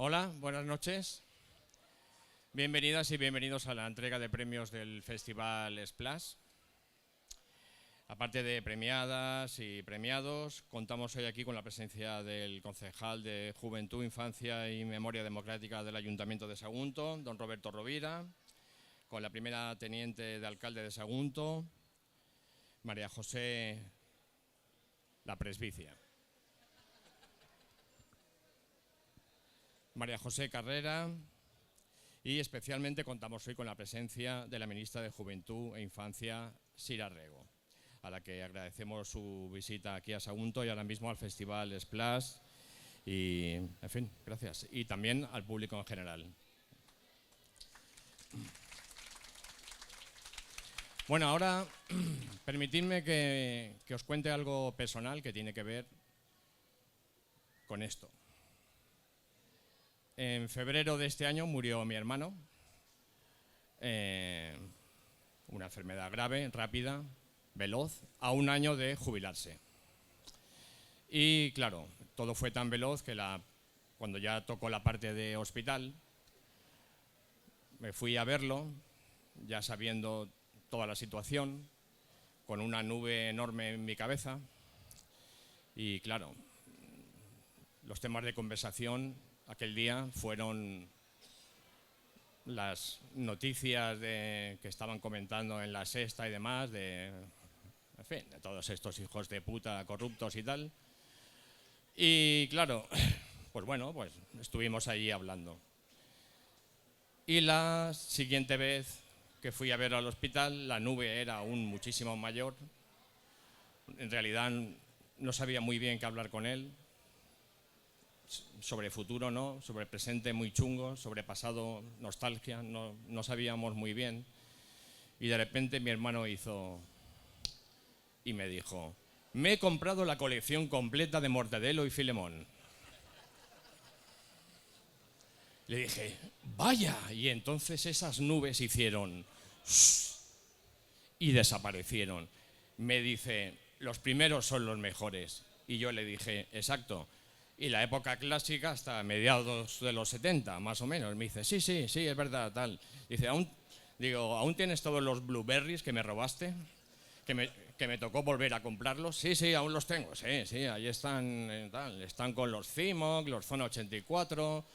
Hola, buenas noches. Bienvenidas y bienvenidos a la entrega de premios del Festival Splash. Aparte de premiadas y premiados, contamos hoy aquí con la presencia del concejal de Juventud, Infancia y Memoria Democrática del Ayuntamiento de Sagunto, don Roberto Rovira, con la primera teniente de alcalde de Sagunto, María José la Presbicia. María José Carrera, y especialmente contamos hoy con la presencia de la ministra de Juventud e Infancia, Sira Rego, a la que agradecemos su visita aquí a Sagunto y ahora mismo al Festival Splash y, en fin, gracias. Y también al público en general. Bueno, ahora permitidme que os cuente algo personal que tiene que ver con esto. En febrero de este año murió mi hermano, una enfermedad grave, rápida, veloz, a un año de jubilarse. Y claro, todo fue tan veloz que cuando ya tocó la parte de hospital, me fui a verlo, ya sabiendo toda la situación, con una nube enorme en mi cabeza. Y claro, los temas de conversación aquel día fueron las noticias que estaban comentando en La Sexta y demás, en fin, de todos estos hijos de puta corruptos y tal. Y claro, pues bueno, pues estuvimos allí hablando. Y la siguiente vez que fui a ver al hospital, la nube era aún muchísimo mayor. En realidad no sabía muy bien qué hablar con él. Sobre futuro no, sobre presente muy chungo, sobre pasado nostalgia, no sabíamos muy bien. Y de repente mi hermano hizo y me dijo: me he comprado la colección completa de Mortadelo y Filemón. Le dije: vaya. Y entonces esas nubes hicieron y desaparecieron. Me dice: los primeros son los mejores. Y yo le dije: exacto. Y la época clásica hasta mediados de los 70, más o menos. Me dice: sí, es verdad, tal. Dice: ¿aún tienes todos los Blueberries que me robaste? Que me tocó volver a comprarlos. Sí, aún los tengo. Sí, ahí están, tal. Están con los CIMOC, los Zona 84.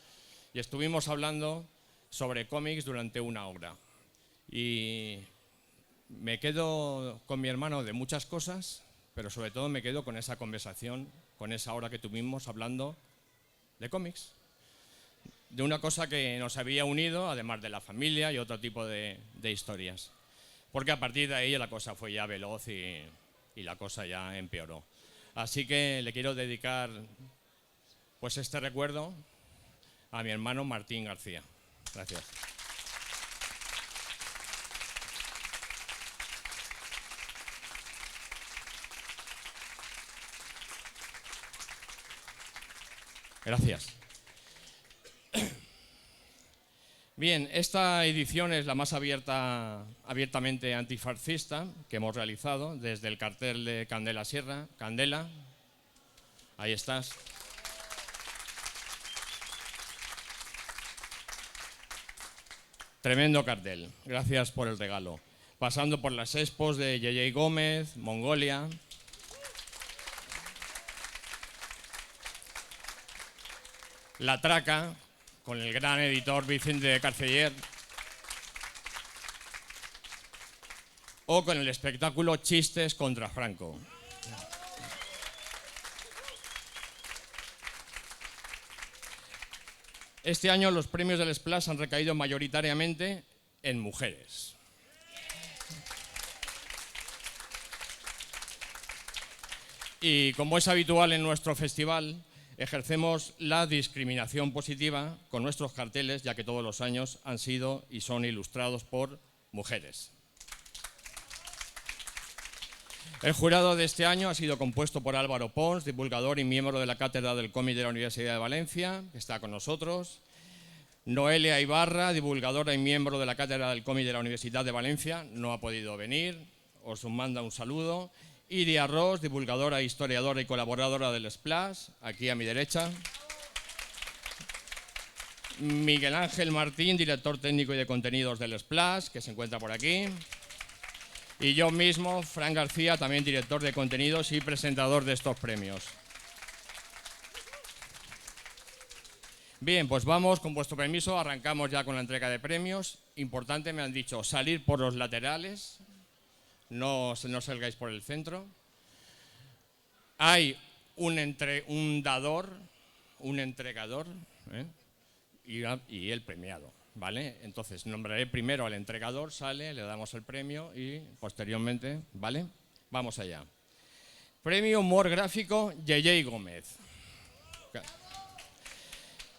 Y estuvimos hablando sobre cómics durante una hora. Y me quedo con mi hermano de muchas cosas, pero sobre todo me quedo con esa conversación, con esa hora que tuvimos hablando de cómics, de una cosa que nos había unido, además de la familia y otro tipo de historias. Porque a partir de ahí la cosa fue ya veloz y la cosa ya empeoró. Así que le quiero dedicar pues este recuerdo a mi hermano Martín García. Gracias. Gracias. Bien, esta edición es la más abiertamente antifascista que hemos realizado desde el cartel de Candela Sierra. Candela, ahí estás. Tremendo cartel, gracias por el regalo. Pasando por las expos de Yeye Gómez, Mongolia. La Traca, con el gran editor Vicente Carceller. O con el espectáculo Chistes contra Franco. Este año los premios del Splash han recaído mayoritariamente en mujeres. Y como es habitual en nuestro festival, ejercemos la discriminación positiva con nuestros carteles, ya que todos los años han sido y son ilustrados por mujeres. El jurado de este año ha sido compuesto por Álvaro Pons, divulgador y miembro de la Cátedra del Cómic de la Universidad de Valencia, que está con nosotros. Noelia Ibarra, divulgadora y miembro de la Cátedra del Cómic de la Universidad de Valencia, no ha podido venir, os manda un saludo. Iria Ross, divulgadora, historiadora y colaboradora del Splash, aquí a mi derecha. Miguel Ángel Martín, director técnico y de contenidos del Splash, que se encuentra por aquí. Y yo mismo, Fran García, también director de contenidos y presentador de estos premios. Bien, pues vamos, con vuestro permiso, arrancamos ya con la entrega de premios. Importante, me han dicho, salir por los laterales, no salgáis por el centro. Hay un dador, un entregador, y el premiado, ¿vale? Entonces, nombraré primero al entregador, sale, le damos el premio y posteriormente, ¿vale? Vamos allá. Premio Humor Gráfico Yeye Gómez.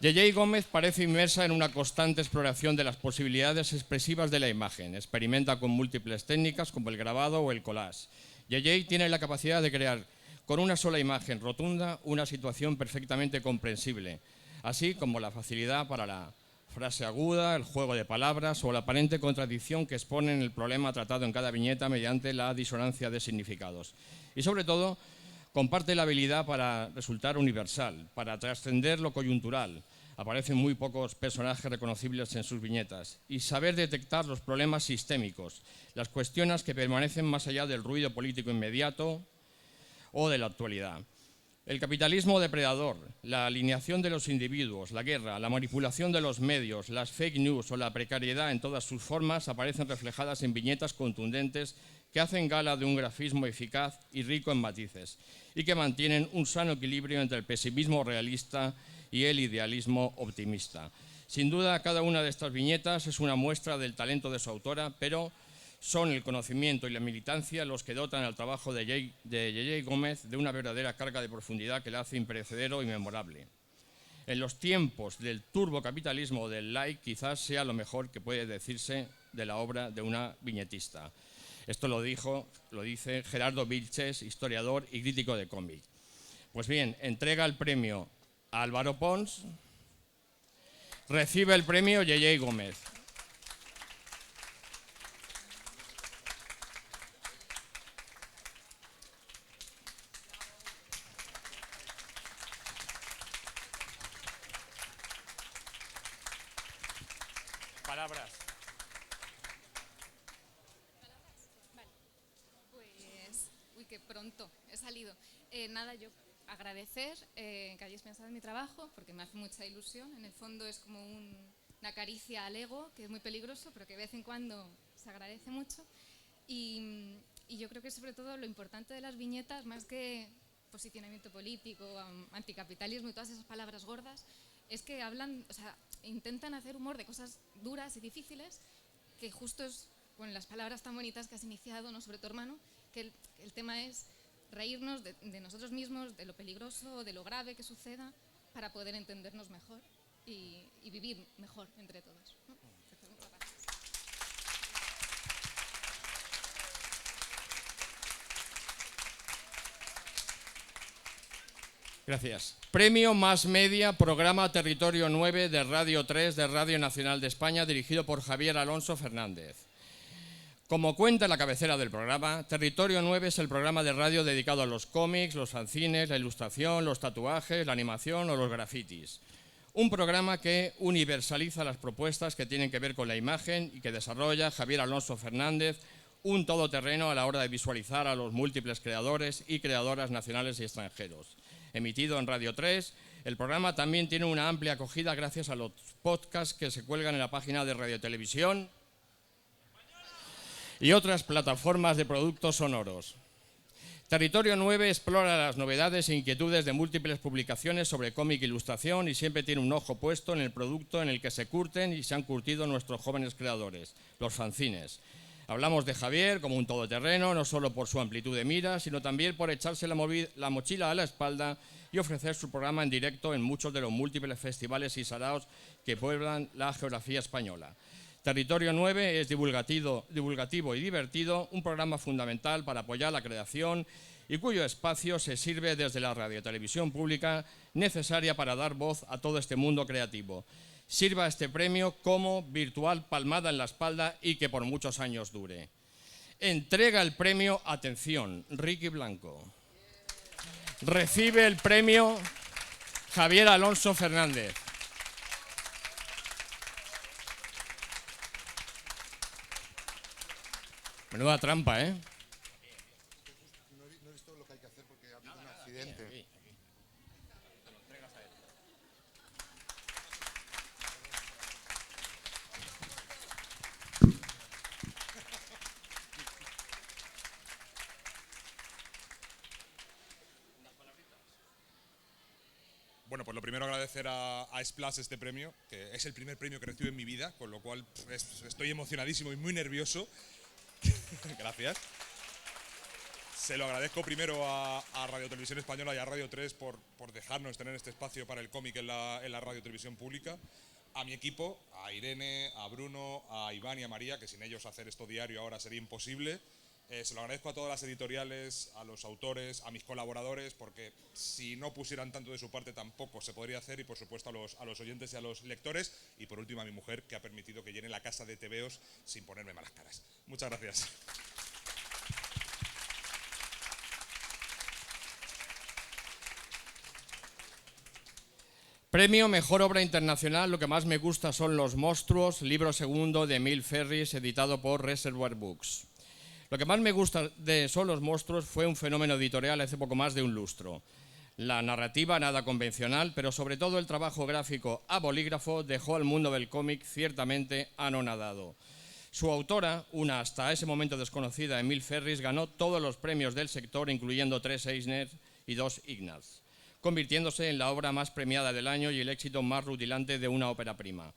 Yeye Gómez parece inmersa en una constante exploración de las posibilidades expresivas de la imagen. Experimenta con múltiples técnicas como el grabado o el collage. Yeye tiene la capacidad de crear con una sola imagen rotunda una situación perfectamente comprensible, así como la facilidad para la frase aguda, el juego de palabras o la aparente contradicción que exponen el problema tratado en cada viñeta mediante la disonancia de significados. Y sobre todo, comparte la habilidad para resultar universal, para trascender lo coyuntural. Aparecen muy pocos personajes reconocibles en sus viñetas. Y saber detectar los problemas sistémicos, las cuestiones que permanecen más allá del ruido político inmediato o de la actualidad. El capitalismo depredador, la alineación de los individuos, la guerra, la manipulación de los medios, las fake news o la precariedad en todas sus formas aparecen reflejadas en viñetas contundentes que hacen gala de un grafismo eficaz y rico en matices y que mantienen un sano equilibrio entre el pesimismo realista y el idealismo optimista. Sin duda, cada una de estas viñetas es una muestra del talento de su autora, pero son el conocimiento y la militancia los que dotan al trabajo de Yeye Gómez de una verdadera carga de profundidad que la hace imperecedero y memorable. En los tiempos del turbocapitalismo del like, quizás sea lo mejor que puede decirse de la obra de una viñetista. Esto lo dice Gerardo Vilches, historiador y crítico de cómic. Pues bien, entrega el premio a Álvaro Pons, recibe el premio Yeye Gómez. Palabras. Vale. Pues, uy, qué pronto he salido. Nada, yo agradecer que hayáis pensado en mi trabajo, porque me hace mucha ilusión. En el fondo es como una caricia al ego, que es muy peligroso, pero que de vez en cuando se agradece mucho. Y yo creo que sobre todo lo importante de las viñetas, más que posicionamiento político, anticapitalismo y todas esas palabras gordas, es que hablan, o sea, intentan hacer humor de cosas duras y difíciles, que justo es con las palabras tan bonitas que has iniciado, ¿no?, sobre tu hermano, que el tema es reírnos de nosotros mismos, de lo peligroso, de lo grave que suceda, para poder entendernos mejor y vivir mejor entre todos, ¿no? Gracias. Premio Más Media, programa Territorio 9 de Radio 3 de Radio Nacional de España, dirigido por Javier Alonso Fernández. Como cuenta la cabecera del programa, Territorio 9 es el programa de radio dedicado a los cómics, los fanzines, la ilustración, los tatuajes, la animación o los grafitis. Un programa que universaliza las propuestas que tienen que ver con la imagen y que desarrolla Javier Alonso Fernández, un todoterreno a la hora de visualizar a los múltiples creadores y creadoras nacionales y extranjeros. Emitido en Radio 3, el programa también tiene una amplia acogida gracias a los podcasts que se cuelgan en la página de Radio Televisión y otras plataformas de productos sonoros. Territorio 9 explora las novedades e inquietudes de múltiples publicaciones sobre cómic e ilustración y siempre tiene un ojo puesto en el producto en el que se curten y se han curtido nuestros jóvenes creadores, los fanzines. Hablamos de Javier como un todoterreno, no solo por su amplitud de mira, sino también por echarse la mochila a la espalda y ofrecer su programa en directo en muchos de los múltiples festivales y saraos que pueblan la geografía española. Territorio 9 es divulgativo y divertido, un programa fundamental para apoyar la creación y cuyo espacio se sirve desde la radiotelevisión pública necesaria para dar voz a todo este mundo creativo. Sirva este premio como virtual palmada en la espalda y que por muchos años dure. Entrega el premio, atención, Ricky Blanco. Recibe el premio Javier Alonso Fernández. Menuda trampa, ¿eh? No he visto lo que hay que hacer porque ha habido un accidente. Bueno, pues lo primero agradecer a Splash este premio, que es el primer premio que recibo en mi vida, con lo cual estoy emocionadísimo y muy nervioso. Gracias. Se lo agradezco primero a Radio Televisión Española y a Radio 3 por dejarnos tener este espacio para el cómic en la Radio Televisión Pública. A mi equipo, a Irene, a Bruno, a Iván y a María, que sin ellos hacer esto diario ahora sería imposible. Se lo agradezco a todas las editoriales, a los autores, a mis colaboradores, porque si no pusieran tanto de su parte tampoco se podría hacer, y por supuesto a los oyentes y a los lectores, y por último a mi mujer, que ha permitido que llene la casa de TVOs sin ponerme malas caras. Muchas gracias. Premio Mejor Obra Internacional. Lo que más me gusta son Los Monstruos, libro segundo de Emil Ferris, editado por Reservoir Books. Lo que más me gusta de Son los Monstruos fue un fenómeno editorial hace poco más de un lustro. La narrativa nada convencional, pero sobre todo el trabajo gráfico a bolígrafo dejó al mundo del cómic ciertamente anonadado. Su autora, una hasta ese momento desconocida, Emil Ferris, ganó todos los premios del sector, incluyendo 3 Eisner y 2 Ignatz, convirtiéndose en la obra más premiada del año y el éxito más rutilante de una ópera prima.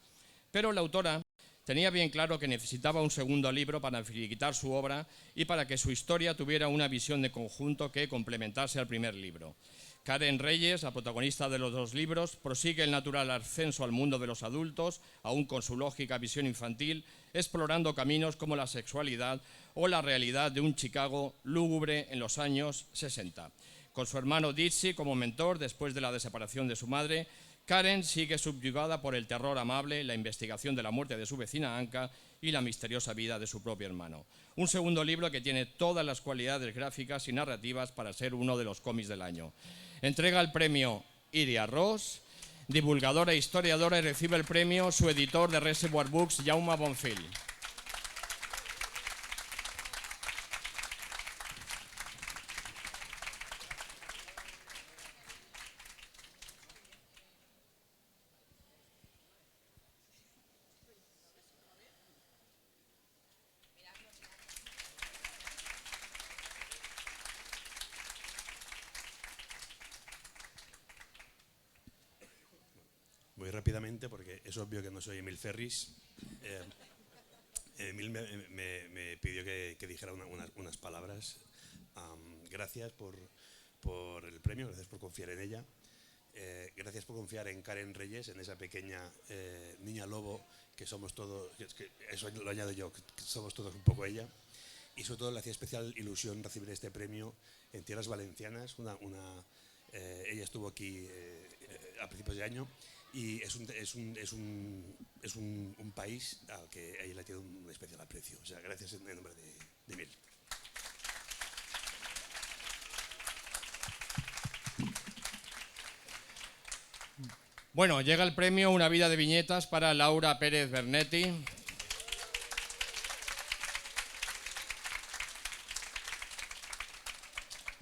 Pero la autora tenía bien claro que necesitaba un segundo libro para finiquitar su obra y para que su historia tuviera una visión de conjunto que complementase al primer libro. Karen Reyes, la protagonista de los 2 libros, prosigue el natural ascenso al mundo de los adultos, aún con su lógica visión infantil, explorando caminos como la sexualidad o la realidad de un Chicago lúgubre en los años 60. Con su hermano Dizzy como mentor después de la separación de su madre, Karen sigue subyugada por el terror amable, la investigación de la muerte de su vecina Anka y la misteriosa vida de su propio hermano. Un segundo libro que tiene todas las cualidades gráficas y narrativas para ser uno de los cómics del año. Entrega el premio Iria Ross, divulgadora e historiadora, y recibe el premio su editor de Reservoir Books, Jaume Bonfil. Voy rápidamente porque es obvio que no soy Emil Ferris. Emil me pidió que dijera unas palabras. Gracias por el premio, gracias por confiar en ella. Gracias por confiar en Karen Reyes, en esa pequeña niña lobo que somos todos, que eso lo añado yo, que somos todos un poco ella. Y sobre todo le hacía especial ilusión recibir este premio en tierras valencianas. Ella estuvo aquí a principios de año. Y es un país al que a ella le tiene un especial aprecio. O sea, gracias en nombre de Emil. Bueno, llega el premio Una vida de viñetas para Laura Pérez Bernetti.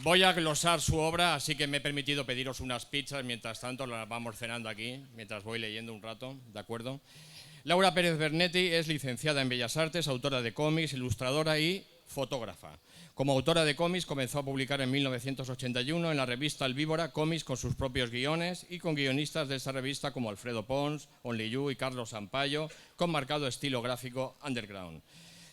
Voy a glosar su obra, así que me he permitido pediros unas pizzas. Mientras tanto, las vamos cenando aquí, mientras voy leyendo un rato, ¿de acuerdo? Laura Pérez Bernetti es licenciada en Bellas Artes, autora de cómics, ilustradora y fotógrafa. Como autora de cómics comenzó a publicar en 1981 en la revista El Víbora cómics con sus propios guiones y con guionistas de esa revista como Alfredo Pons, Only You y Carlos Sampaio, con marcado estilo gráfico underground.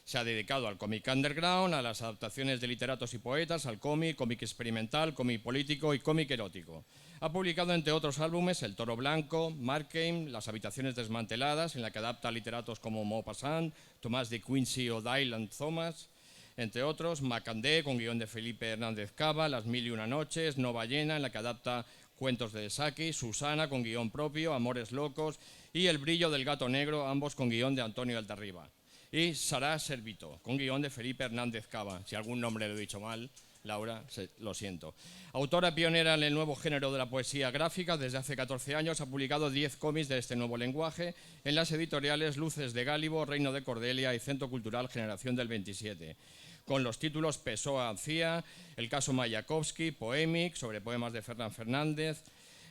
Se ha dedicado al cómic underground, a las adaptaciones de literatos y poetas, al cómic experimental, cómic político y cómic erótico. Ha publicado, entre otros álbumes, El Toro Blanco, Markheim, Las Habitaciones Desmanteladas, en la que adapta a literatos como Maupassant, Tomás de Quincy o Dylan Thomas, entre otros, Macandé, con guión de Felipe Hernández Cava, Las Mil y Una Noches, No Ballena, en la que adapta cuentos de Saki, Susana, con guión propio, Amores Locos, y El Brillo del Gato Negro, ambos con guión de Antonio Altarriba. Y Sará Servito, con guión de Felipe Hernández Cava. Si algún nombre lo he dicho mal, Laura, lo siento. Autora pionera en el nuevo género de la poesía gráfica, desde hace 14 años ha publicado 10 cómics de este nuevo lenguaje en las editoriales Luces de Gálibo, Reino de Cordelia y Centro Cultural Generación del 27. con los títulos Pessoa Cía, El caso Mayakovsky, Poemic, sobre poemas de Fernán Fernández,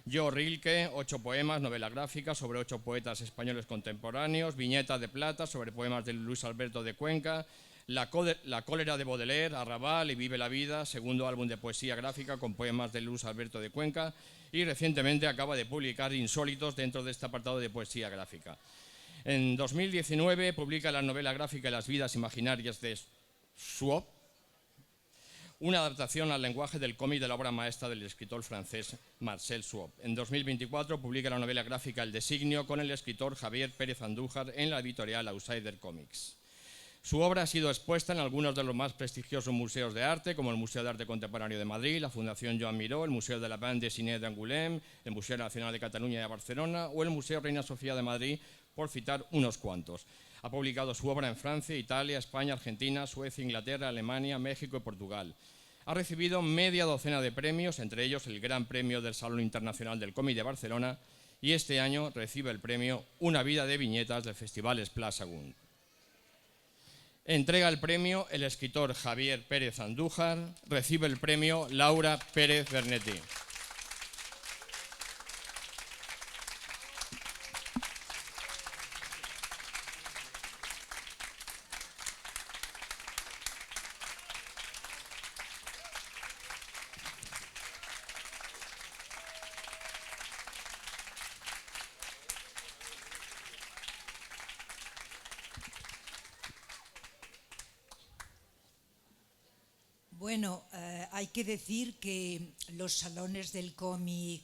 Yo Rilke, 8 poemas, novela gráfica sobre 8 poetas españoles contemporáneos, Viñeta de Plata, sobre poemas de Luis Alberto de Cuenca, La cólera de Baudelaire, Arrabal y Vive la vida, segundo álbum de poesía gráfica con poemas de Luis Alberto de Cuenca, y recientemente acaba de publicar Insólitos dentro de este apartado de poesía gráfica. En 2019 publica la novela gráfica Las vidas imaginarias de Suop, una adaptación al lenguaje del cómic de la obra maestra del escritor francés Marcel Suop. En 2024 publica la novela gráfica El designio con el escritor Javier Pérez Andújar en la editorial Outsider Comics. Su obra ha sido expuesta en algunos de los más prestigiosos museos de arte, como el Museo de Arte Contemporáneo de Madrid, la Fundación Joan Miró, el Museo de la Bande Dessinée d'Angoulême, el Museo Nacional de Cataluña y de Barcelona o el Museo Reina Sofía de Madrid, por citar unos cuantos. Ha publicado su obra en Francia, Italia, España, Argentina, Suecia, Inglaterra, Alemania, México y Portugal. Ha recibido media docena de premios, entre ellos el Gran Premio del Salón Internacional del Cómic de Barcelona, y este año recibe el premio Una vida de viñetas del Festival Splash Sagunt. Entrega el premio el escritor Javier Pérez Andújar, recibe el premio Laura Pérez Bernetti. Bueno, hay que decir que los salones del cómic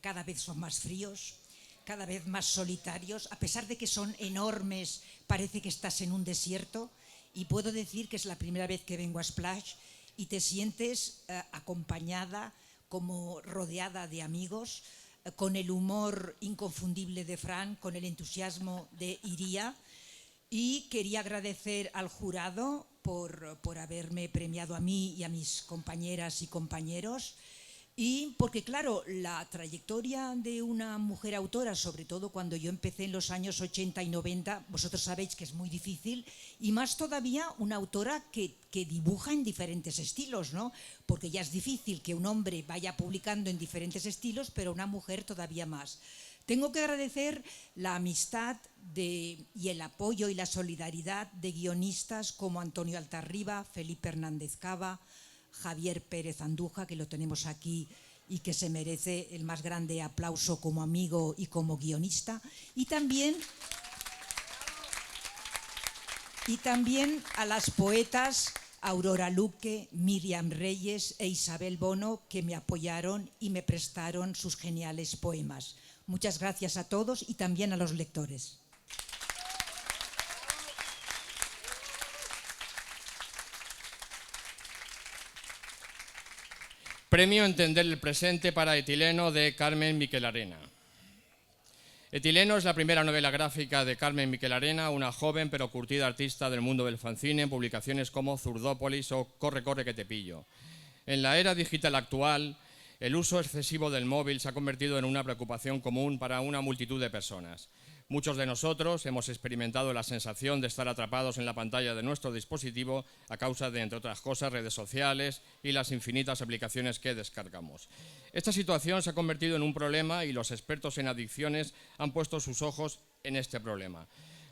cada vez son más fríos, cada vez más solitarios, a pesar de que son enormes, parece que estás en un desierto, y puedo decir que es la primera vez que vengo a Splash y te sientes acompañada, como rodeada de amigos, con el humor inconfundible de Fran, con el entusiasmo de Iría. Y quería agradecer al jurado por haberme premiado a mí y a mis compañeras y compañeros, y porque, claro, la trayectoria de una mujer autora, sobre todo cuando yo empecé en los años 80 y 90, vosotros sabéis que es muy difícil, y más todavía una autora que dibuja en diferentes estilos, ¿no? Porque ya es difícil que un hombre vaya publicando en diferentes estilos, pero una mujer todavía más. Tengo que agradecer la amistad y el apoyo y la solidaridad de guionistas como Antonio Altarriba, Felipe Hernández Cava, Javier Pérez Andújar, que lo tenemos aquí y que se merece el más grande aplauso como amigo y como guionista, y también a las poetas Aurora Luque, Miriam Reyes e Isabel Bono, que me apoyaron y me prestaron sus geniales poemas. Muchas gracias a todos y también a los lectores. Premio Entender el presente para Etileno de Carmen Miquelarena. Etileno es la primera novela gráfica de Carmen Miquelarena, una joven pero curtida artista del mundo del fanzine, en publicaciones como Zurdópolis o Corre, corre que te pillo. En la era digital actual, el uso excesivo del móvil se ha convertido en una preocupación común para una multitud de personas. Muchos de nosotros hemos experimentado la sensación de estar atrapados en la pantalla de nuestro dispositivo a causa de, entre otras cosas, redes sociales y las infinitas aplicaciones que descargamos. Esta situación se ha convertido en un problema y los expertos en adicciones han puesto sus ojos en este problema.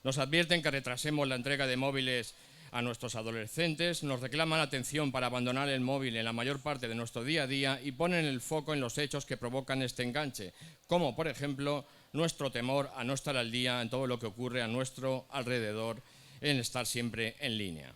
Nos advierten que retrasemos la entrega de móviles a nuestros adolescentes, nos reclaman atención para abandonar el móvil en la mayor parte de nuestro día a día y ponen el foco en los hechos que provocan este enganche, como por ejemplo nuestro temor a no estar al día en todo lo que ocurre a nuestro alrededor, en estar siempre en línea.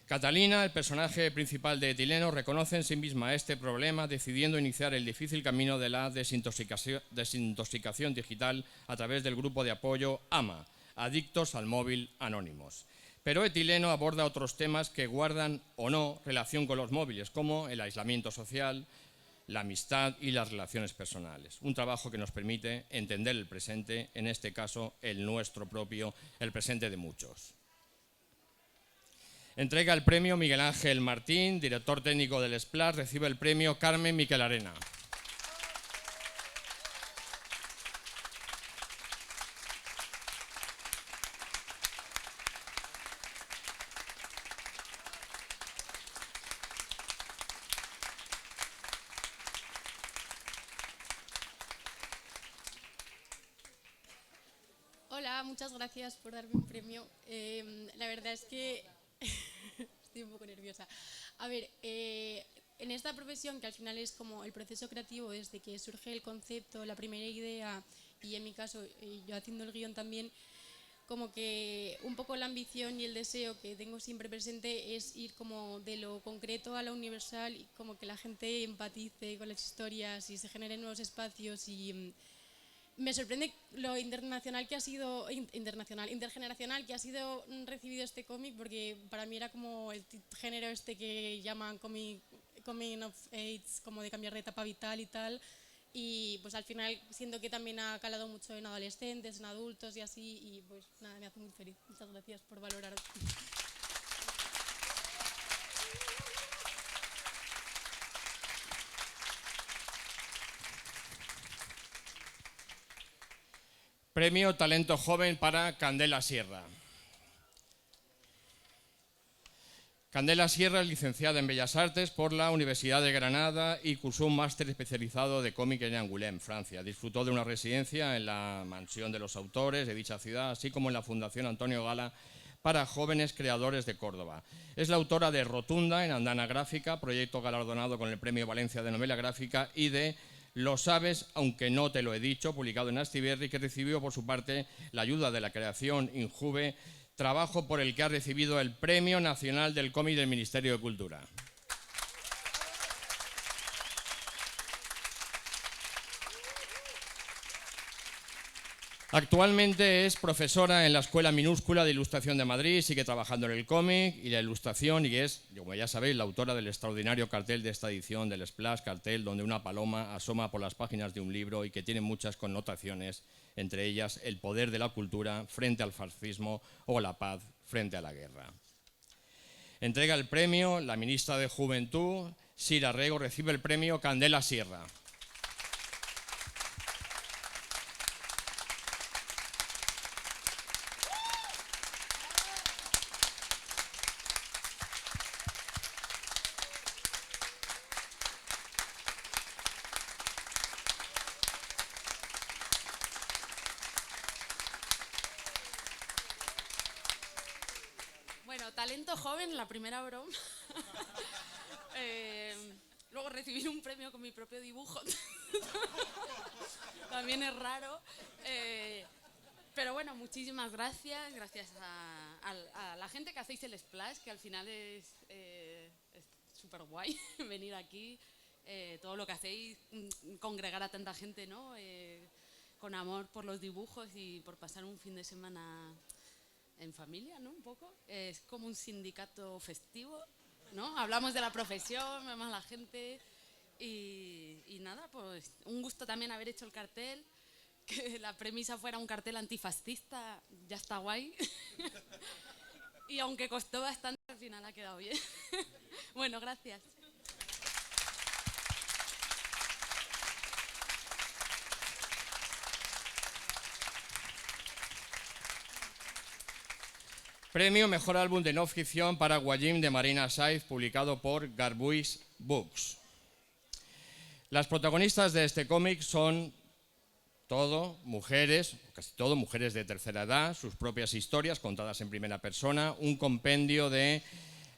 Catalina, el personaje principal de Etileno, reconoce en sí misma este problema, decidiendo iniciar el difícil camino de la desintoxicación digital a través del grupo de apoyo AMA, Adictos al Móvil Anónimos. Pero Etileno aborda otros temas que guardan o no relación con los móviles, como el aislamiento social, la amistad y las relaciones personales. Un trabajo que nos permite entender el presente, en este caso el nuestro propio, el presente de muchos. Entrega el premio Miguel Ángel Martín, director técnico del Splash, recibe el premio Carmen Miquelarena. Hola, muchas gracias por darme un premio. La verdad es que estoy un poco nerviosa. A ver, en esta profesión, que al final es como el proceso creativo desde que surge el concepto, la primera idea, y en mi caso yo haciendo el guión también, como que un poco la ambición y el deseo que tengo siempre presente es ir como de lo concreto a lo universal y como que la gente empatice con las historias y se generen nuevos espacios. Y me sorprende lo intergeneracional que ha sido recibido este cómic, porque para mí era como el género este que llaman coming of age, como de cambiar de etapa vital y tal. Y pues al final siento que también ha calado mucho en adolescentes, en adultos y así, y pues nada, me hace muy feliz. Muchas gracias por valorar. Premio Talento Joven para Candela Sierra. Candela Sierra es licenciada en Bellas Artes por la Universidad de Granada y cursó un máster especializado de cómic en Angoulême, Francia. Disfrutó de una residencia en la Mansión de los Autores de dicha ciudad, así como en la Fundación Antonio Gala para Jóvenes Creadores de Córdoba. Es la autora de Rotunda en Andana Gráfica, proyecto galardonado con el Premio Valencia de Novela Gráfica, y de Lo sabes, aunque no te lo he dicho, publicado en Astiberri, que recibió por su parte la ayuda de la creación Injuve, trabajo por el que ha recibido el Premio Nacional del Cómic del Ministerio de Cultura. Actualmente es profesora en la Escuela Minúscula de Ilustración de Madrid, sigue trabajando en el cómic y la ilustración y es, como ya sabéis, la autora del extraordinario cartel de esta edición del Splash, cartel donde una paloma asoma por las páginas de un libro y que tiene muchas connotaciones, entre ellas el poder de la cultura frente al fascismo o la paz frente a la guerra. Entrega el premio la ministra de Juventud, Sira Rego, recibe el premio Candela Sierra. Bueno, talento joven, la primera broma. Luego recibir un premio con mi propio dibujo. También es raro. Pero bueno, muchísimas gracias. Gracias a la gente que hacéis el Splash, que al final es súper guay venir aquí. Todo lo que hacéis, congregar a tanta gente, ¿no? Con amor por los dibujos y por pasar un fin de semana en familia, ¿no? Un poco. Es como un sindicato festivo, ¿no? Hablamos de la profesión, vemos a la gente y nada, pues un gusto también haber hecho el cartel, que la premisa fuera un cartel antifascista, ya está guay. Y aunque costó bastante, al final ha quedado bien. Bueno, gracias. Premio Mejor Álbum de No Ficción para Guayim de Marina Saiz, publicado por Garbuix Books. Las protagonistas de este cómic son casi todo mujeres de tercera edad, sus propias historias contadas en primera persona, un compendio de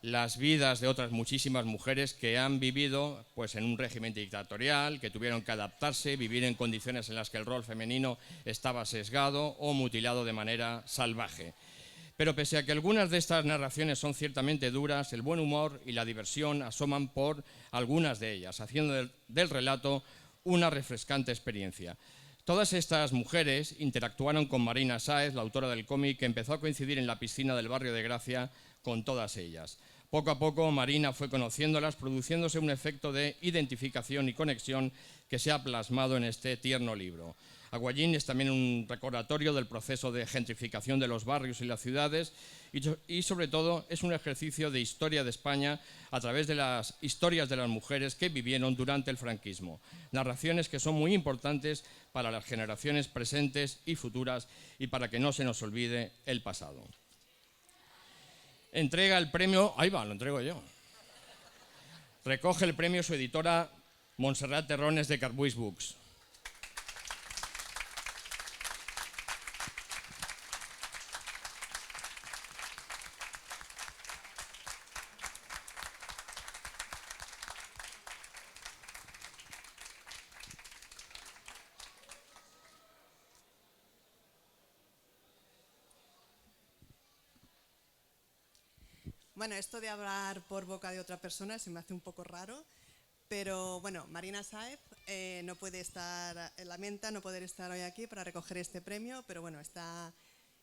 las vidas de otras muchísimas mujeres que han vivido pues, en un régimen dictatorial, que tuvieron que adaptarse, vivir en condiciones en las que el rol femenino estaba sesgado o mutilado de manera salvaje. Pero pese a que algunas de estas narraciones son ciertamente duras, el buen humor y la diversión asoman por algunas de ellas, haciendo del relato una refrescante experiencia. Todas estas mujeres interactuaron con Marina Sáez, la autora del cómic, que empezó a coincidir en la piscina del barrio de Gracia con todas ellas. Poco a poco Marina fue conociéndolas, produciéndose un efecto de identificación y conexión que se ha plasmado en este tierno libro. Aguayín es también un recordatorio del proceso de gentrificación de los barrios y las ciudades y sobre todo es un ejercicio de historia de España a través de las historias de las mujeres que vivieron durante el franquismo. Narraciones que son muy importantes para las generaciones presentes y futuras y para que no se nos olvide el pasado. Entrega el premio, ahí va, lo entrego yo. Recoge el premio su editora Montserrat Terrones de Garbuix Books. Bueno, esto de hablar por boca de otra persona se me hace un poco raro, pero bueno, Marina Sáez no puede estar, lamenta no poder estar hoy aquí para recoger este premio, pero bueno, está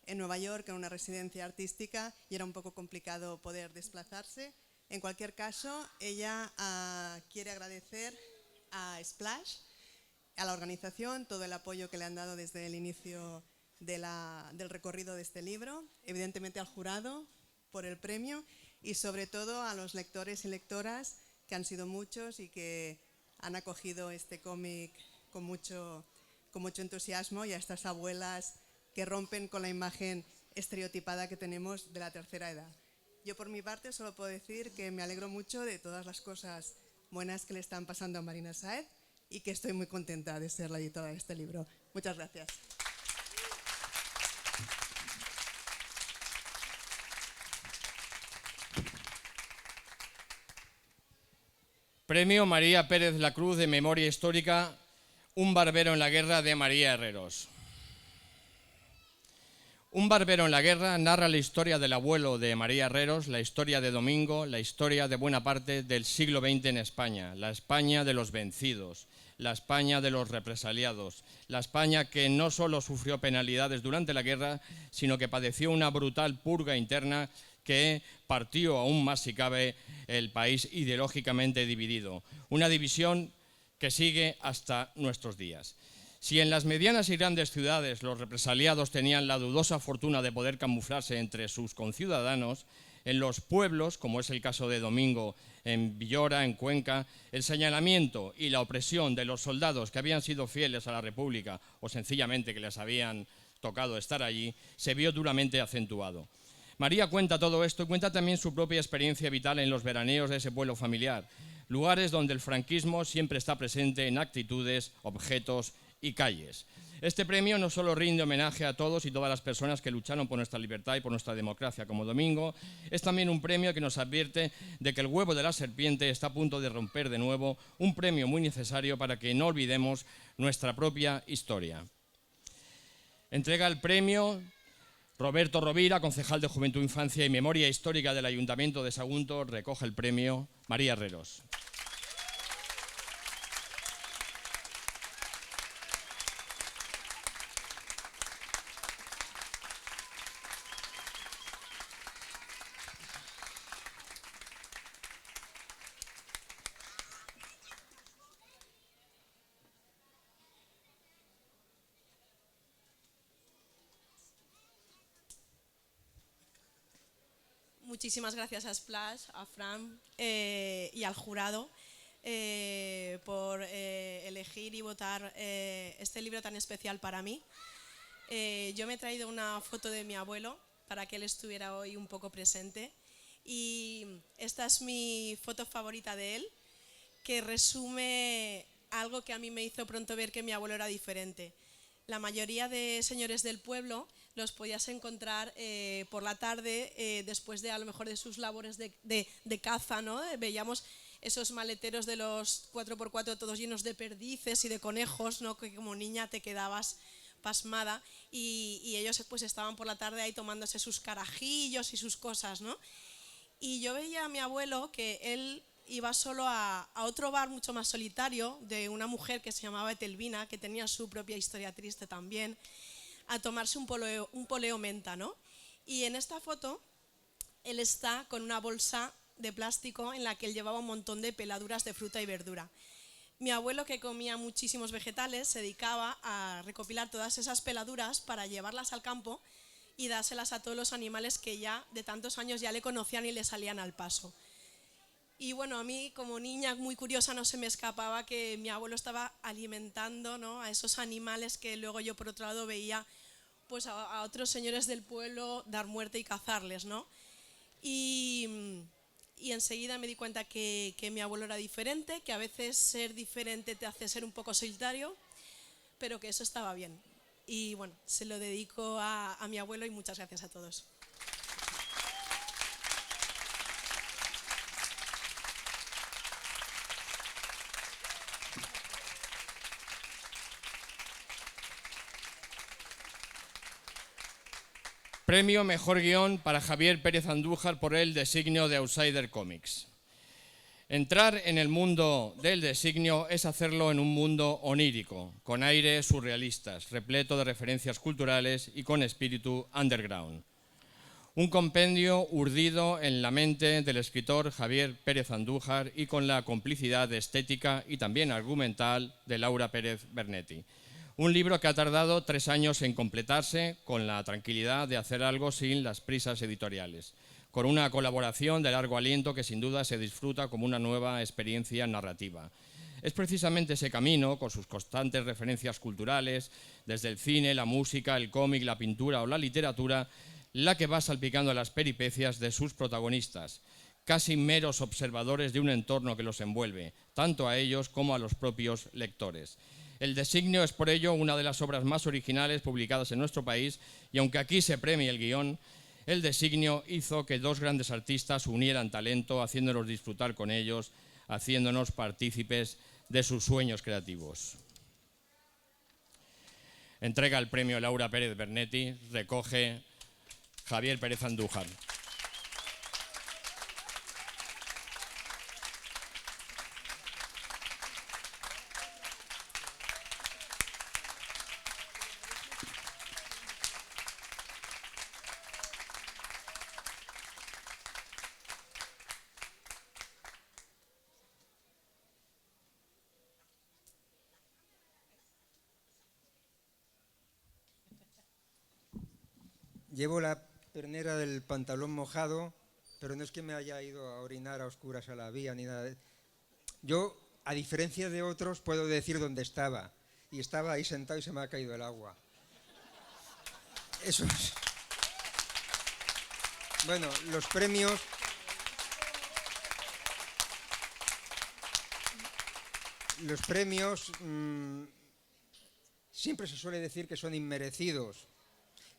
en Nueva York en una residencia artística y era un poco complicado poder desplazarse. En cualquier caso, ella quiere agradecer a Splash, a la organización, todo el apoyo que le han dado desde el inicio del recorrido de este libro, evidentemente al jurado por el premio y sobre todo a los lectores y lectoras, que han sido muchos y que han acogido este cómic con mucho entusiasmo, y a estas abuelas que rompen con la imagen estereotipada que tenemos de la tercera edad. Yo por mi parte solo puedo decir que me alegro mucho de todas las cosas buenas que le están pasando a Marina Sáez y que estoy muy contenta de ser la editora de este libro. Muchas gracias. Premio María Pérez La Cruz de Memoria Histórica, Un barbero en la guerra, de María Herreros. Un barbero en la guerra narra la historia del abuelo de María Herreros, la historia de Domingo, la historia de buena parte del siglo XX en España, la España de los vencidos, la España de los represaliados, la España que no solo sufrió penalidades durante la guerra, sino que padeció una brutal purga interna que partió aún más, si cabe, el país ideológicamente dividido. Una división que sigue hasta nuestros días. Si en las medianas y grandes ciudades los represaliados tenían la dudosa fortuna de poder camuflarse entre sus conciudadanos, en los pueblos, como es el caso de Domingo en Villora, en Cuenca, el señalamiento y la opresión de los soldados que habían sido fieles a la República o sencillamente que les habían tocado estar allí, se vio duramente acentuado. María cuenta todo esto y cuenta también su propia experiencia vital en los veraneos de ese pueblo familiar, lugares donde el franquismo siempre está presente en actitudes, objetos y calles. Este premio no solo rinde homenaje a todos y todas las personas que lucharon por nuestra libertad y por nuestra democracia como Domingo, es también un premio que nos advierte de que el huevo de la serpiente está a punto de romper de nuevo, un premio muy necesario para que no olvidemos nuestra propia historia. Entrega el premio Roberto Rovira, concejal de Juventud, Infancia y Memoria Histórica del Ayuntamiento de Sagunto. Recoge el premio María Herreros. Muchísimas gracias a Splash, a Fran y al jurado por elegir y votar este libro tan especial para mí. Yo me he traído una foto de mi abuelo para que él estuviera hoy un poco presente, y esta es mi foto favorita de él, que resume algo que a mí me hizo pronto ver que mi abuelo era diferente. La mayoría de señores del pueblo los podías encontrar por la tarde, después de a lo mejor de sus labores de caza, ¿no? Veíamos esos maleteros de los 4x4 todos llenos de perdices y de conejos, ¿no? Que como niña te quedabas pasmada, y ellos pues estaban por la tarde ahí tomándose sus carajillos y sus cosas, ¿no? Y yo veía a mi abuelo que él iba solo a otro bar mucho más solitario, de una mujer que se llamaba Etelvina, que tenía su propia historia triste también, a tomarse un poleo menta, ¿no? Y en esta foto él está con una bolsa de plástico en la que él llevaba un montón de peladuras de fruta y verdura. Mi abuelo, que comía muchísimos vegetales, se dedicaba a recopilar todas esas peladuras para llevarlas al campo y dárselas a todos los animales que ya de tantos años ya le conocían y le salían al paso. Y bueno, a mí como niña muy curiosa no se me escapaba que mi abuelo estaba alimentando, ¿no?, a esos animales que luego yo por otro lado veía pues a otros señores del pueblo dar muerte y cazarles, ¿no? Y enseguida me di cuenta que mi abuelo era diferente, que a veces ser diferente te hace ser un poco solitario, pero que eso estaba bien. Y bueno, se lo dedico a mi abuelo y muchas gracias a todos. Premio Mejor Guión para Javier Pérez Andújar por El designio de Outsider Comics. Entrar en el mundo del designio es hacerlo en un mundo onírico, con aires surrealistas, repleto de referencias culturales y con espíritu underground. Un compendio urdido en la mente del escritor Javier Pérez Andújar y con la complicidad estética y también argumental de Laura Pérez Bernetti. Un libro que ha tardado 3 años en completarse con la tranquilidad de hacer algo sin las prisas editoriales, con una colaboración de largo aliento que sin duda se disfruta como una nueva experiencia narrativa. Es precisamente ese camino, con sus constantes referencias culturales, desde el cine, la música, el cómic, la pintura o la literatura, la que va salpicando las peripecias de sus protagonistas, casi meros observadores de un entorno que los envuelve, tanto a ellos como a los propios lectores. El designio es por ello una de las obras más originales publicadas en nuestro país y aunque aquí se premia el guión, el designio hizo que 2 grandes artistas unieran talento, haciéndonos disfrutar con ellos, haciéndonos partícipes de sus sueños creativos. Entrega el premio Laura Pérez Bernetti, recoge Javier Pérez Andújar. Llevo la pernera del pantalón mojado, pero no es que me haya ido a orinar a oscuras a la vía ni nada. Yo, a diferencia de otros, puedo decir dónde estaba. Y estaba ahí sentado y se me ha caído el agua. Eso es. Bueno, los premios... Los premios siempre se suele decir que son inmerecidos.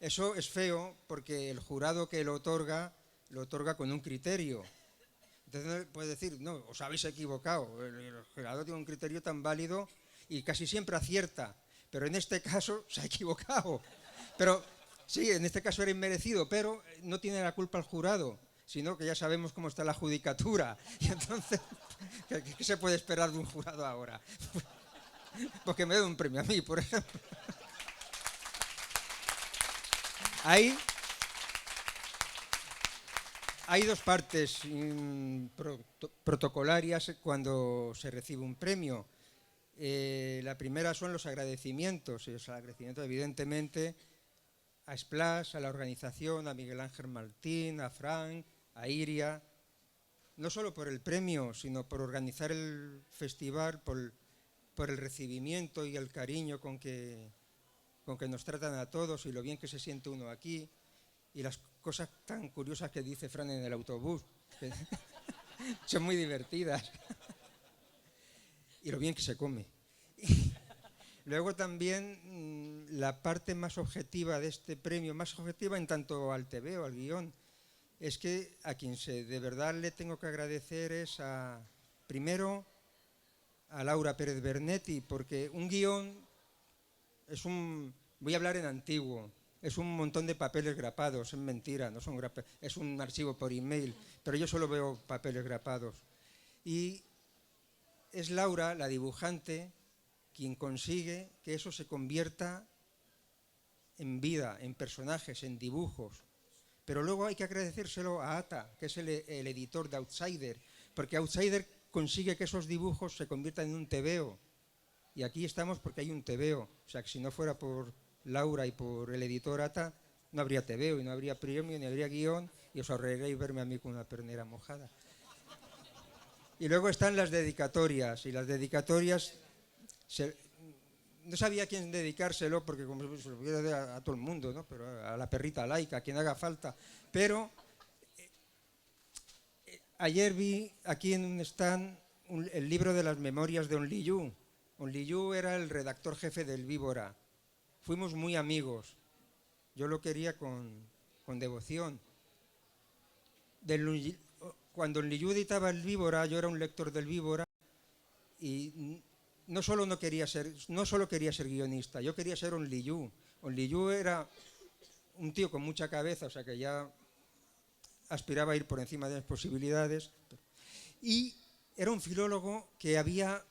Eso es feo porque el jurado que lo otorga con un criterio. Entonces puede decir, no, os habéis equivocado. El jurado tiene un criterio tan válido y casi siempre acierta. Pero en este caso se ha equivocado. Pero sí, en este caso era inmerecido, pero no tiene la culpa el jurado, sino que ya sabemos cómo está la judicatura. Y entonces, ¿qué se puede esperar de un jurado ahora? Porque me da un premio a mí, por ejemplo. Hay 2 partes protocolarias cuando se recibe un premio. La primera son los agradecimientos. Los agradecimientos, evidentemente, a Splash, a la organización, a Miguel Ángel Martín, a Fran, a Iria, no solo por el premio, sino por organizar el festival, por el recibimiento y el cariño con que nos tratan a todos y lo bien que se siente uno aquí y las cosas tan curiosas que dice Fran en el autobús, que son muy divertidas, y lo bien que se come. Luego también la parte más objetiva de este premio, más objetiva en tanto al TVO, al guión, es que a quien de verdad le tengo que agradecer es primero a Laura Pérez Bernetti, porque un guión voy a hablar en antiguo, es un montón de papeles grapados, es mentira, no son es un archivo por email, pero yo solo veo papeles grapados. Y es Laura, la dibujante, quien consigue que eso se convierta en vida, en personajes, en dibujos. Pero luego hay que agradecérselo a Ata, que es el editor de Outsider, porque Outsider consigue que esos dibujos se conviertan en un TVO. Y aquí estamos porque hay un TVO. O sea, que si no fuera por Laura y por el editor Ata, no habría TVO y no habría premio, ni habría guión, y os ahorraréis verme a mí con una pernera mojada. Y luego están las dedicatorias, y las dedicatorias... no sabía a quién dedicárselo, porque como se lo voy a dar a todo el mundo, ¿no? Pero a la perrita laica, a quien haga falta. Pero ayer vi aquí en un stand el libro de las memorias de Only You. Only You era el redactor jefe del Víbora. Fuimos muy amigos. Yo lo quería con devoción. Cuando Only You editaba el Víbora, yo era un lector del Víbora y no solo quería ser guionista, yo quería ser Only You. Only You era un tío con mucha cabeza, o sea que ya aspiraba a ir por encima de las posibilidades, y era un filólogo que había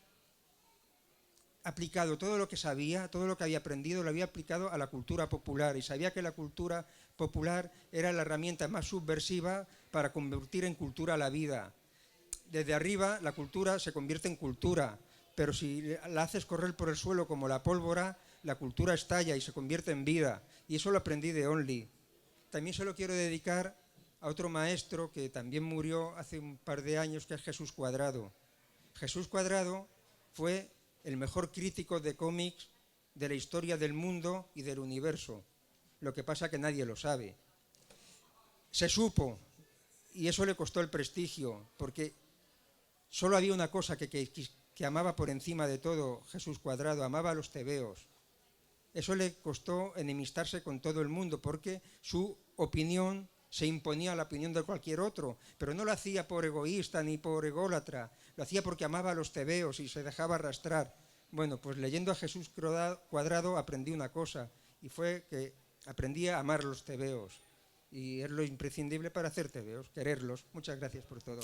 aplicado todo lo que sabía, todo lo que había aprendido, lo había aplicado a la cultura popular, y sabía que la cultura popular era la herramienta más subversiva para convertir en cultura la vida. Desde arriba la cultura se convierte en cultura, pero si la haces correr por el suelo como la pólvora, la cultura estalla y se convierte en vida. Y eso lo aprendí de Onley. También se lo quiero dedicar a otro maestro que también murió hace un par de años, que es Jesús Cuadrado. Jesús Cuadrado fue el mejor crítico de cómics de la historia del mundo y del universo. Lo que pasa que nadie lo sabe. Se supo, y eso le costó el prestigio, porque solo había una cosa que amaba por encima de todo Jesús Cuadrado: amaba a los tebeos. Eso le costó enemistarse con todo el mundo, porque su opinión se imponía a la opinión de cualquier otro, pero no lo hacía por egoísta ni por ególatra, lo hacía porque amaba a los tebeos y se dejaba arrastrar. Bueno, pues leyendo a Jesús Cuadrado aprendí una cosa, y fue que aprendí a amar a los tebeos, y es lo imprescindible para hacer tebeos, quererlos. Muchas gracias por todo.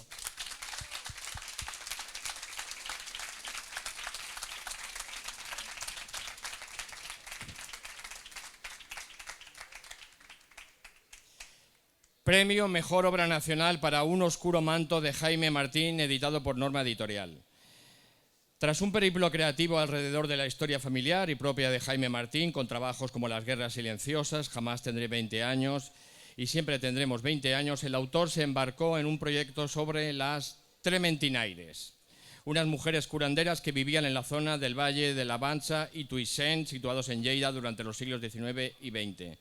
Premio Mejor Obra Nacional para Un oscuro manto, de Jaime Martín, editado por Norma Editorial. Tras un periplo creativo alrededor de la historia familiar y propia de Jaime Martín, con trabajos como Las guerras silenciosas, Jamás tendré 20 años y Siempre tendremos 20 años, el autor se embarcó en un proyecto sobre las trementinaires, unas mujeres curanderas que vivían en la zona del Valle de la Bancha y Tuixén, situados en Lleida durante los siglos XIX y XX.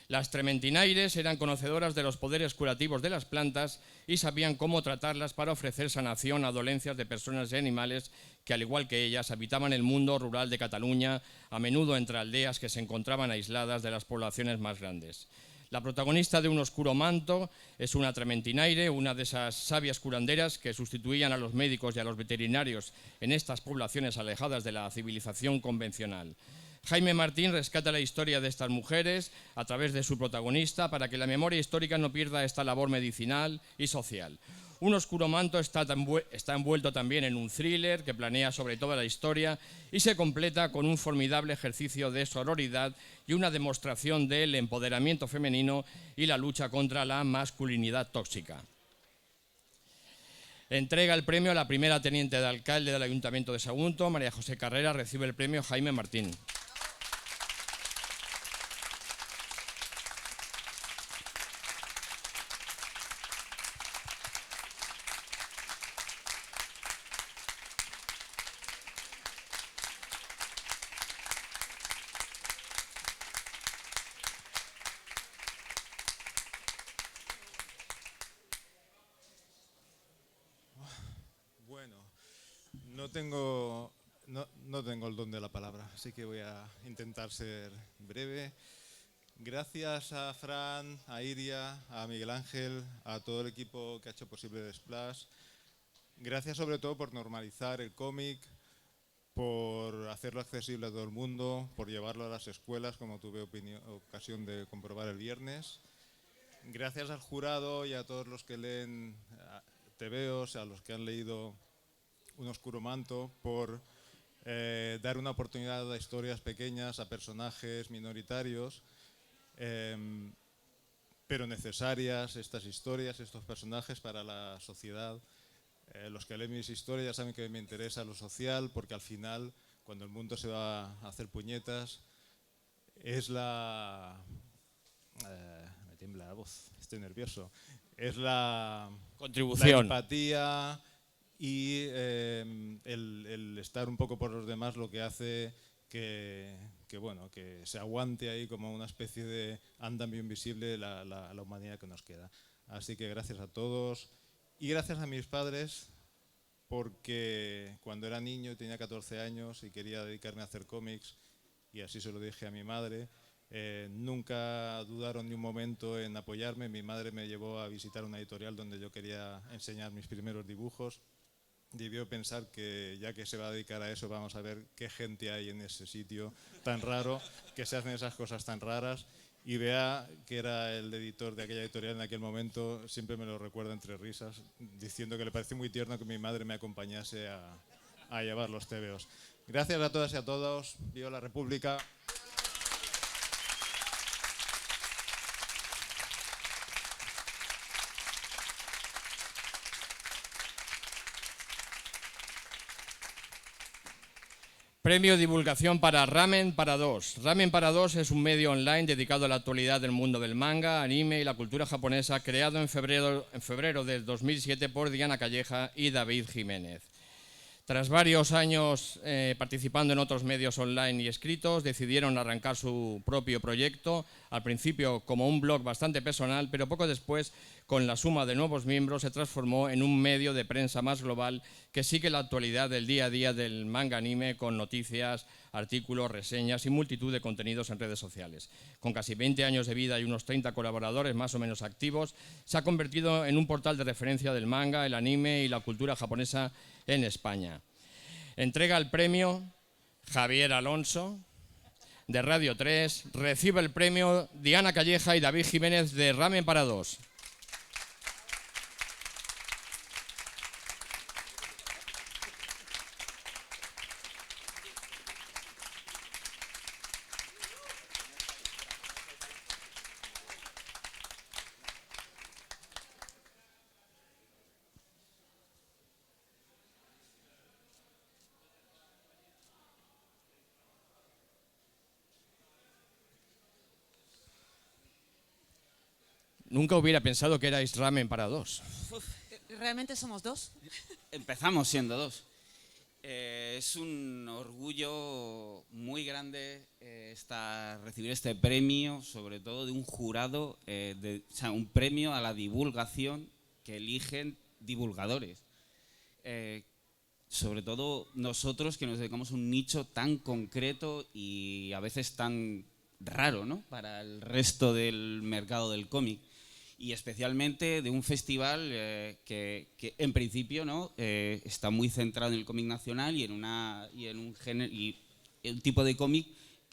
Las trementinaires eran conocedoras de los poderes curativos de las plantas y sabían cómo tratarlas para ofrecer sanación a dolencias de personas y animales que, al igual que ellas, habitaban el mundo rural de Cataluña, a menudo entre aldeas que se encontraban aisladas de las poblaciones más grandes. La protagonista de Un oscuro manto es una trementinaire, una de esas sabias curanderas que sustituían a los médicos y a los veterinarios en estas poblaciones alejadas de la civilización convencional. Jaime Martín rescata la historia de estas mujeres a través de su protagonista para que la memoria histórica no pierda esta labor medicinal y social. Un oscuro manto está envuelto también en un thriller que planea sobre toda la historia y se completa con un formidable ejercicio de sororidad y una demostración del empoderamiento femenino y la lucha contra la masculinidad tóxica. Entrega el premio a la primera teniente de alcalde del Ayuntamiento de Sagunto, María José Carrera. Recibe el premio Jaime Martín. No tengo el don de la palabra, así que voy a intentar ser breve. Gracias a Fran, a Iria, a Miguel Ángel, a todo el equipo que ha hecho posible el Splash. Gracias sobre todo por normalizar el cómic, por hacerlo accesible a todo el mundo, por llevarlo a las escuelas, como tuve ocasión de comprobar el viernes. Gracias al jurado y a todos los que leen tebeos, a los que han leído Un oscuro manto, por dar una oportunidad a historias pequeñas, a personajes minoritarios, pero necesarias, estas historias, estos personajes para la sociedad. Los que leen mis historias ya saben que me interesa lo social, porque al final, cuando el mundo se va a hacer puñetas, es la... me tiembla la voz, estoy nervioso. Es la contribución, la empatía y el estar un poco por los demás lo que hace que se aguante ahí como una especie de andamio invisible la humanidad que nos queda. Así que gracias a todos y gracias a mis padres, porque cuando era niño y tenía 14 años y quería dedicarme a hacer cómics, y así se lo dije a mi madre, nunca dudaron ni un momento en apoyarme. Mi madre me llevó a visitar una editorial donde yo quería enseñar mis primeros dibujos. Debió pensar que ya que se va a dedicar a eso, vamos a ver qué gente hay en ese sitio tan raro, que se hacen esas cosas tan raras. y Bea, que era el editor de aquella editorial en aquel momento, siempre me lo recuerda entre risas, diciendo que le pareció muy tierno que mi madre me acompañase a llevar los tebeos. Gracias a todas y a todos. Viva la República. Premio Divulgación para Ramen para Dos. Ramen para Dos es un medio online dedicado a la actualidad del mundo del manga, anime y la cultura japonesa, creado en febrero del 2007 por Diana Calleja y David Jiménez. Tras varios años participando en otros medios online y escritos, decidieron arrancar su propio proyecto, al principio como un blog bastante personal, pero poco después, con la suma de nuevos miembros, se transformó en un medio de prensa más global que sigue la actualidad del día a día del manga anime con noticias, artículos, reseñas y multitud de contenidos en redes sociales. Con casi 20 años de vida y unos 30 colaboradores más o menos activos, se ha convertido en un portal de referencia del manga, el anime y la cultura japonesa en España. Entrega el premio Javier Alonso de Radio 3, recibe el premio Diana Calleja y David Jiménez de Ramen para Dos. Nunca hubiera pensado que erais Ramen para Dos. ¿Realmente somos dos? Empezamos siendo dos. Es un orgullo muy grande recibir este premio, sobre todo de un jurado, o sea, un premio a la divulgación que eligen divulgadores. Sobre todo nosotros que nos dedicamos a un nicho tan concreto y a veces tan raro, ¿no?, para el resto del mercado del cómic. Y especialmente de un festival que en principio, ¿no?, está muy centrado en el cómic nacional y en un género y un tipo de cómic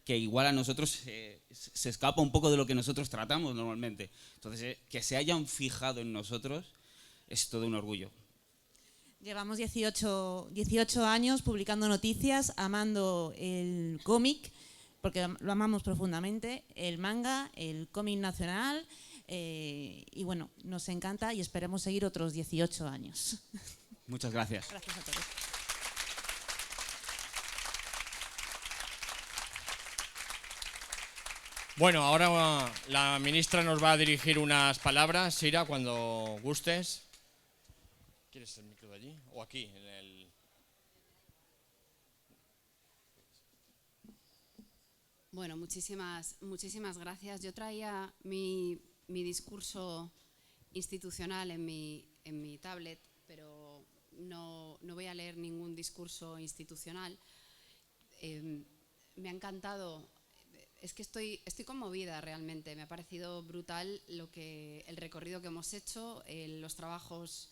que igual a nosotros se escapa un poco de lo que nosotros tratamos normalmente. Entonces, que se hayan fijado en nosotros es todo un orgullo. Llevamos 18 años publicando noticias, amando el cómic, porque lo amamos profundamente, el manga, el cómic nacional. Y bueno, nos encanta y esperemos seguir otros 18 años. Muchas gracias. Gracias a todos. Bueno, ahora la ministra nos va a dirigir unas palabras. Sira, cuando gustes. ¿Quieres el micro de allí o aquí? Bueno, muchísimas gracias. Yo traía mi discurso institucional en mi tablet, pero no voy a leer ningún discurso institucional. Me ha encantado, es que estoy conmovida realmente. Me ha parecido brutal el recorrido que hemos hecho, los trabajos,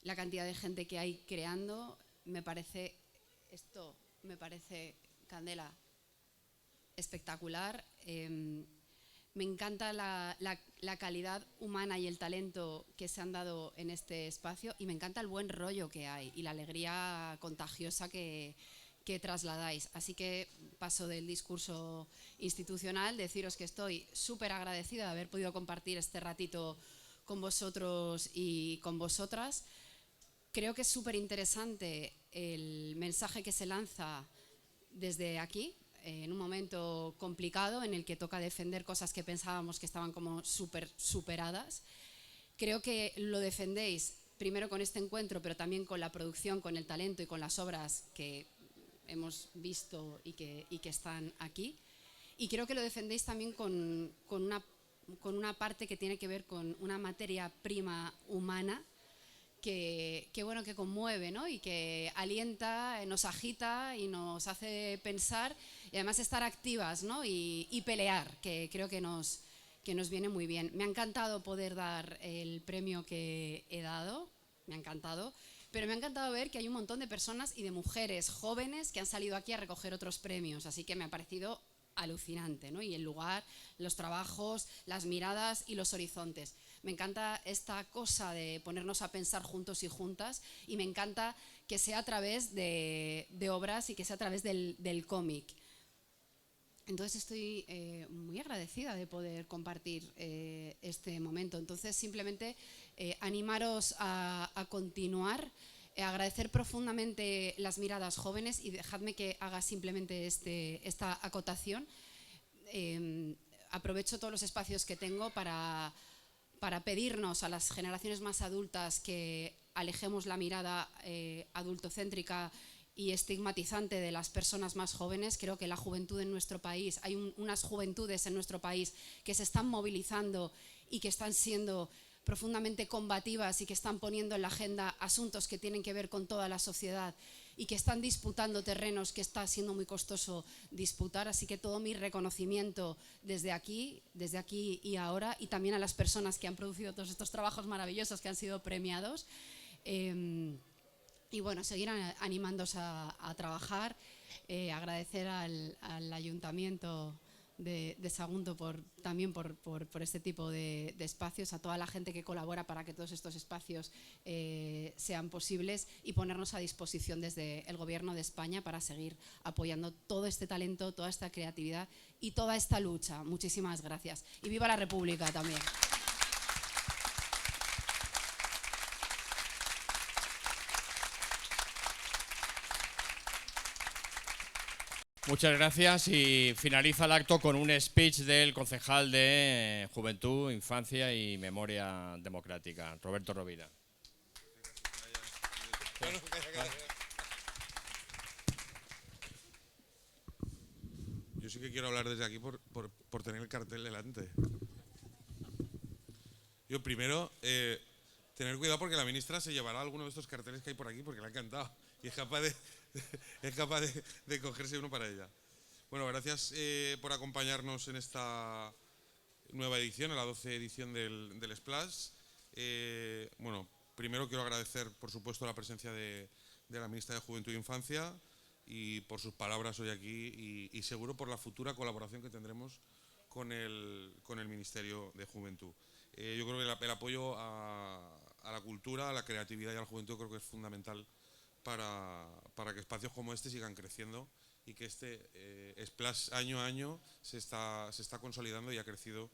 la cantidad de gente que hay creando. Me parece candela, espectacular. Me encanta la calidad humana y el talento que se han dado en este espacio y me encanta el buen rollo que hay y la alegría contagiosa que trasladáis. Así que paso del discurso institucional, deciros que estoy súper agradecida de haber podido compartir este ratito con vosotros y con vosotras. Creo que es súper interesante el mensaje que se lanza desde aquí, en un momento complicado en el que toca defender cosas que pensábamos que estaban como súper superadas. Creo que lo defendéis primero con este encuentro, pero también con la producción, con el talento y con las obras que hemos visto y que están aquí. Y creo que lo defendéis también con una parte que tiene que ver con una materia prima humana que conmueve, ¿no?, y que alienta, nos agita y nos hace pensar y además estar activas, ¿no?, y pelear, que creo que nos viene muy bien. Me ha encantado poder dar el premio que he dado, me ha encantado, pero me ha encantado ver que hay un montón de personas y de mujeres jóvenes que han salido aquí a recoger otros premios, así que me ha parecido alucinante, ¿no? Y el lugar, los trabajos, las miradas y los horizontes. Me encanta esta cosa de ponernos a pensar juntos y juntas, y me encanta que sea a través de obras y que sea a través del cómic. Entonces estoy muy agradecida de poder compartir este momento. Entonces simplemente animaros a continuar, agradecer profundamente las miradas jóvenes, y dejadme que haga simplemente esta acotación. Aprovecho todos los espacios que tengo para pedirnos a las generaciones más adultas que alejemos la mirada adultocéntrica y estigmatizante de las personas más jóvenes. Creo que la juventud en nuestro país, hay unas juventudes en nuestro país que se están movilizando y que están siendo profundamente combativas y que están poniendo en la agenda asuntos que tienen que ver con toda la sociedad y que están disputando terrenos que está siendo muy costoso disputar. Así que todo mi reconocimiento desde aquí y ahora, y también a las personas que han producido todos estos trabajos maravillosos que han sido premiados. Y bueno, seguir animándose a trabajar, agradecer al Ayuntamiento de Sagunto también por este tipo de espacios, a toda la gente que colabora para que todos estos espacios sean posibles, y ponernos a disposición desde el Gobierno de España para seguir apoyando todo este talento, toda esta creatividad y toda esta lucha. Muchísimas gracias. Y viva la República también. Muchas gracias, y finaliza el acto con un speech del concejal de Juventud, Infancia y Memoria Democrática, Roberto Rovira. Yo sí que quiero hablar desde aquí por tener el cartel delante. Yo primero, tener cuidado porque la ministra se llevará alguno de estos carteles que hay por aquí porque le ha encantado y es capaz de cogerse uno para ella. Bueno, gracias por acompañarnos en esta nueva edición, en la 12ª edición del Splash. Bueno, primero quiero agradecer, por supuesto, la presencia de la ministra de Juventud e Infancia y por sus palabras hoy aquí, y seguro por la futura colaboración que tendremos con el Ministerio de Juventud. Yo creo que el apoyo a la cultura, a la creatividad y a la juventud creo que es fundamental para que espacios como este sigan creciendo y que este Splash año a año se está consolidando y ha crecido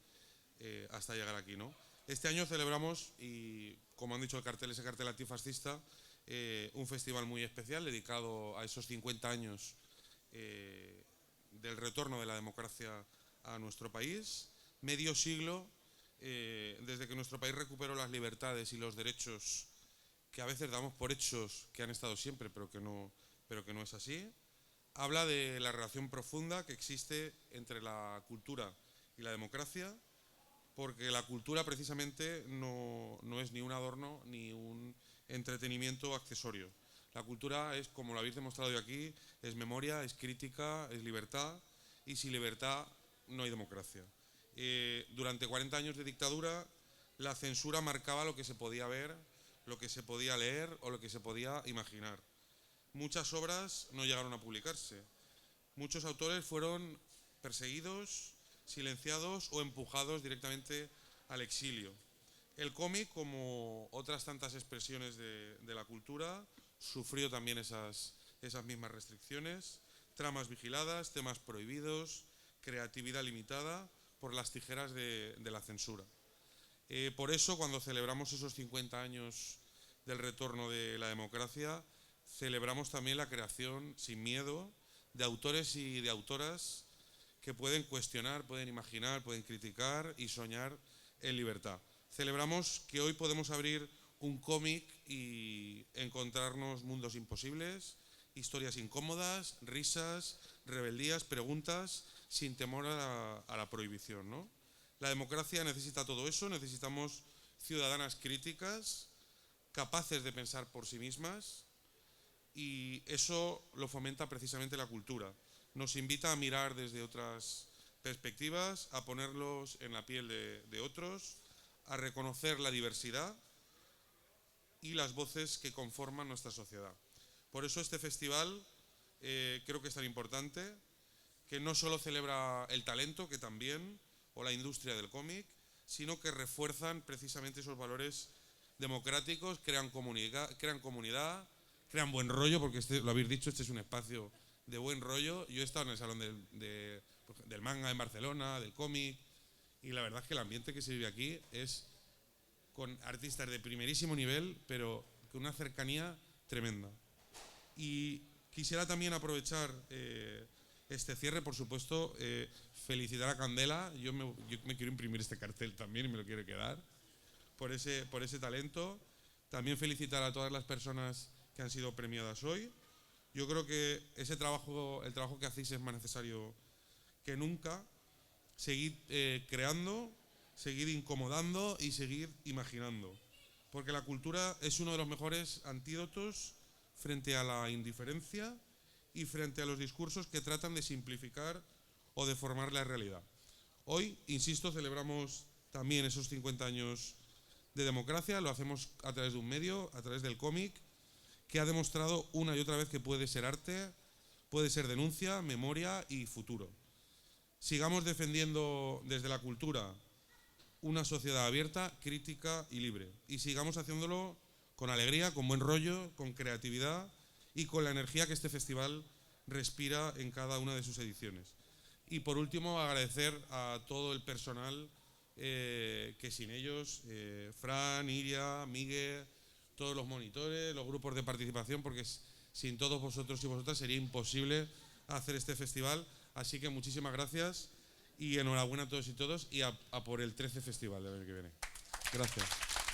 hasta llegar aquí, ¿no? Este año celebramos, y como han dicho ese cartel antifascista, un festival muy especial dedicado a esos 50 años del retorno de la democracia a nuestro país, medio siglo desde que nuestro país recuperó las libertades y los derechos que a veces damos por hechos que han estado siempre, pero que no es así. Habla de la relación profunda que existe entre la cultura y la democracia, porque la cultura precisamente no es ni un adorno ni un entretenimiento accesorio. La cultura es, como lo habéis demostrado hoy aquí, es memoria, es crítica, es libertad, y sin libertad no hay democracia. Durante 40 años de dictadura, la censura marcaba lo que se podía ver, lo que se podía leer o lo que se podía imaginar. Muchas obras no llegaron a publicarse. Muchos autores fueron perseguidos, silenciados o empujados directamente al exilio. El cómic, como otras tantas expresiones de la cultura, sufrió también esas mismas restricciones, tramas vigiladas, temas prohibidos, creatividad limitada por las tijeras de la censura. Por eso, cuando celebramos esos 50 años del retorno de la democracia, celebramos también la creación sin miedo de autores y de autoras que pueden cuestionar, pueden imaginar, pueden criticar y soñar en libertad. Celebramos que hoy podemos abrir un cómic y encontrarnos mundos imposibles, historias incómodas, risas, rebeldías, preguntas, sin temor a la prohibición, ¿no? La democracia necesita todo eso, necesitamos ciudadanas críticas, capaces de pensar por sí mismas, y eso lo fomenta precisamente la cultura. Nos invita a mirar desde otras perspectivas, a ponerlos en la piel de otros, a reconocer la diversidad y las voces que conforman nuestra sociedad. Por eso este festival creo que es tan importante. que no solo celebra el talento, que también, o la industria del cómic, sino que refuerzan precisamente esos valores democráticos, crean comunidad, crean buen rollo, porque lo habéis dicho, este es un espacio de buen rollo. Yo he estado en el salón del manga en Barcelona, del cómic, y la verdad es que el ambiente que se vive aquí es con artistas de primerísimo nivel, pero con una cercanía tremenda. Y quisiera también aprovechar este cierre, por supuesto, felicitar a Candela. Yo me quiero imprimir este cartel también y me lo quiero quedar por ese talento. También felicitar a todas las personas que han sido premiadas hoy. Yo creo que el trabajo que hacéis es más necesario que nunca. Seguid creando, seguid incomodando y seguid imaginando. Porque la cultura es uno de los mejores antídotos frente a la indiferencia y frente a los discursos que tratan de simplificar o deformar la realidad. Hoy, insisto, celebramos también esos 50 años de democracia. Lo hacemos a través de un medio, a través del cómic, que ha demostrado una y otra vez que puede ser arte, puede ser denuncia, memoria y futuro. Sigamos defendiendo desde la cultura una sociedad abierta, crítica y libre. Y sigamos haciéndolo con alegría, con buen rollo, con creatividad y con la energía que este festival respira en cada una de sus ediciones. Y por último, agradecer a todo el personal que sin ellos, Fran, Iria, Miguel, todos los monitores, los grupos de participación, porque sin todos vosotros y vosotras sería imposible hacer este festival. Así que muchísimas gracias y enhorabuena a todos y todas y a por el 13 festival del año que viene. Gracias.